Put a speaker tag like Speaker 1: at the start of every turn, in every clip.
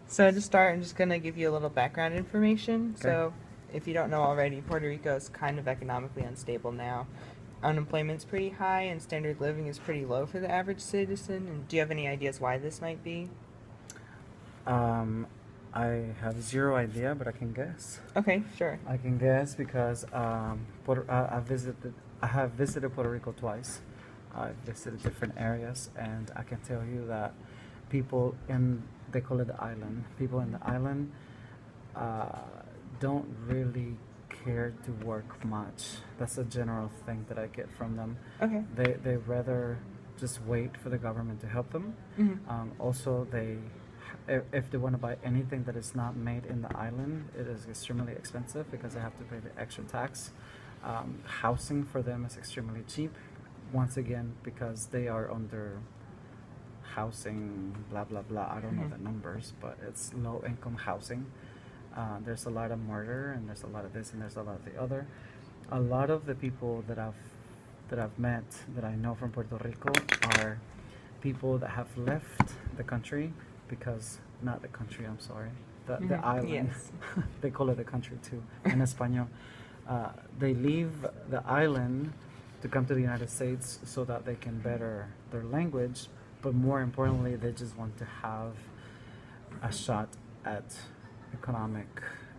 Speaker 1: So to start, I'm just going to give you a little background information.
Speaker 2: Okay.
Speaker 1: So if you don't know already, Puerto Rico is kind of economically unstable now. Unemployment's pretty high and standard living is pretty low for the average citizen. And do you have any ideas why this might be?
Speaker 2: Um, I have zero idea, but I can guess.
Speaker 1: Okay, sure.
Speaker 2: I can guess because I have visited Puerto Rico twice. I've visited different areas, and I can tell you that people in they call it the island. People in the island uh, don't really care to work much. That's a general thing that I get from them.
Speaker 1: Okay.
Speaker 2: They rather just wait for the government to help them. Also, if they want to buy anything that is not made in the island, it is extremely expensive because they have to pay the extra tax. Housing for them is extremely cheap. Once again, because they are under housing, blah blah blah. I don't know the numbers, but it's low income housing. There's a lot of murder, and there's a lot of this, and there's a lot of the other. A lot of the people that I've met that I know from Puerto Rico are people that have left the country because not the country. I'm sorry, the island.
Speaker 1: Yes.
Speaker 2: They call it the country too in Espanol. They leave the island to come to the United States so that they can better their language, but more importantly, they just want to have a shot at economic,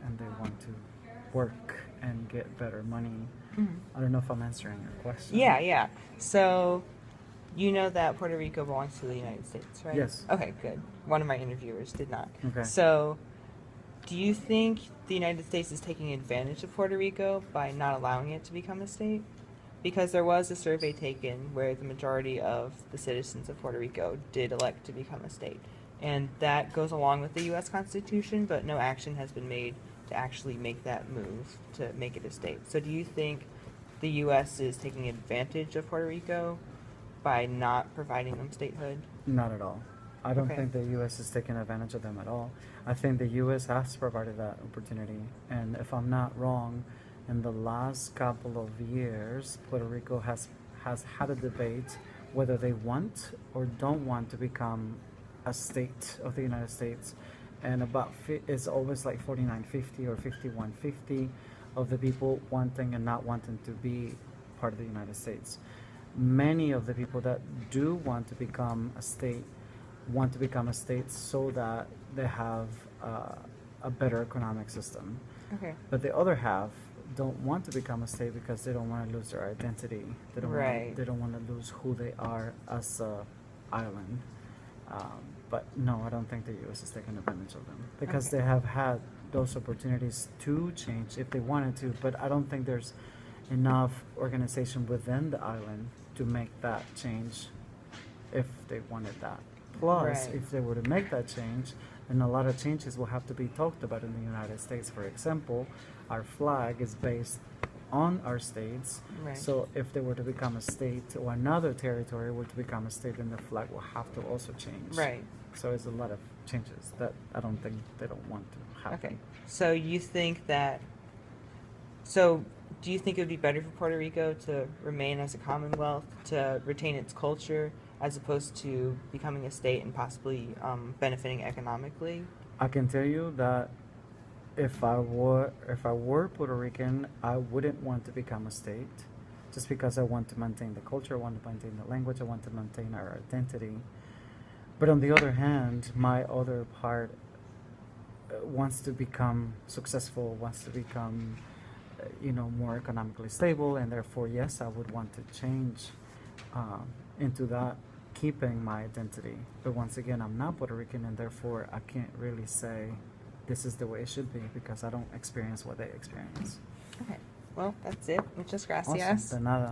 Speaker 2: and they want to work and get better money. I don't know if I'm answering your question.
Speaker 1: Yeah, yeah. So you know that Puerto Rico belongs to the United States, right?
Speaker 2: Yes.
Speaker 1: Okay, good. One of my interviewers did not.
Speaker 2: Okay.
Speaker 1: So do you think the United States is taking advantage of Puerto Rico by not allowing it to become a state? Because there was a survey taken where the majority of the citizens of Puerto Rico did elect to become a state. And that goes along with the U.S. Constitution, but no action has been made to actually make that move to make it a state. So do you think the U.S. is taking advantage of Puerto Rico by not providing them statehood?
Speaker 2: Not at all. I don't
Speaker 1: Okay.
Speaker 2: think the U.S. is taking advantage of them at all. I think the U.S. has provided that opportunity. And if I'm not wrong, in the last couple of years, Puerto Rico has had a debate whether they want or don't want to become a state of the United States. And it's always like 49-50 or 51-50 of the people wanting and not wanting to be part of the United States. Many of the people that do want to become a state want to become a state so that they have a better economic system.
Speaker 1: Okay.
Speaker 2: But the other half don't want to become a state because they don't want to lose their identity.
Speaker 1: Right.
Speaker 2: They don't want to lose who they are as a island. But no, I don't think the U.S. is taking advantage of them because
Speaker 1: Okay.
Speaker 2: they have had those opportunities to change if they wanted to. But I don't think there's enough organization within the island to make that change if they wanted that. Plus,
Speaker 1: Right.
Speaker 2: if they were to make that change, then a lot of changes will have to be talked about in the United States. For example, our flag is based on our states.
Speaker 1: Right.
Speaker 2: So if they were to become a state or another territory were to become a state, then the flag will have to also change.
Speaker 1: Right.
Speaker 2: So it's a lot of changes that I don't think they don't want to happen.
Speaker 1: Okay. So you think that. So do you think it would be better for Puerto Rico to remain as a commonwealth, to retain its culture, as opposed to becoming a state and possibly benefiting economically?
Speaker 2: I can tell you that if I were Puerto Rican, I wouldn't want to become a state, just because I want to maintain the culture, I want to maintain the language, I want to maintain our identity. But on the other hand, my other part wants to become successful, wants to become, more economically stable, and therefore, yes, I would want to change into that, keeping my identity. But once again, I'm not Puerto Rican, and therefore, I can't really say this is the way it should be because I don't experience what they experience.
Speaker 1: Okay. Well, that's it. Muchas gracias.
Speaker 2: Awesome. De nada.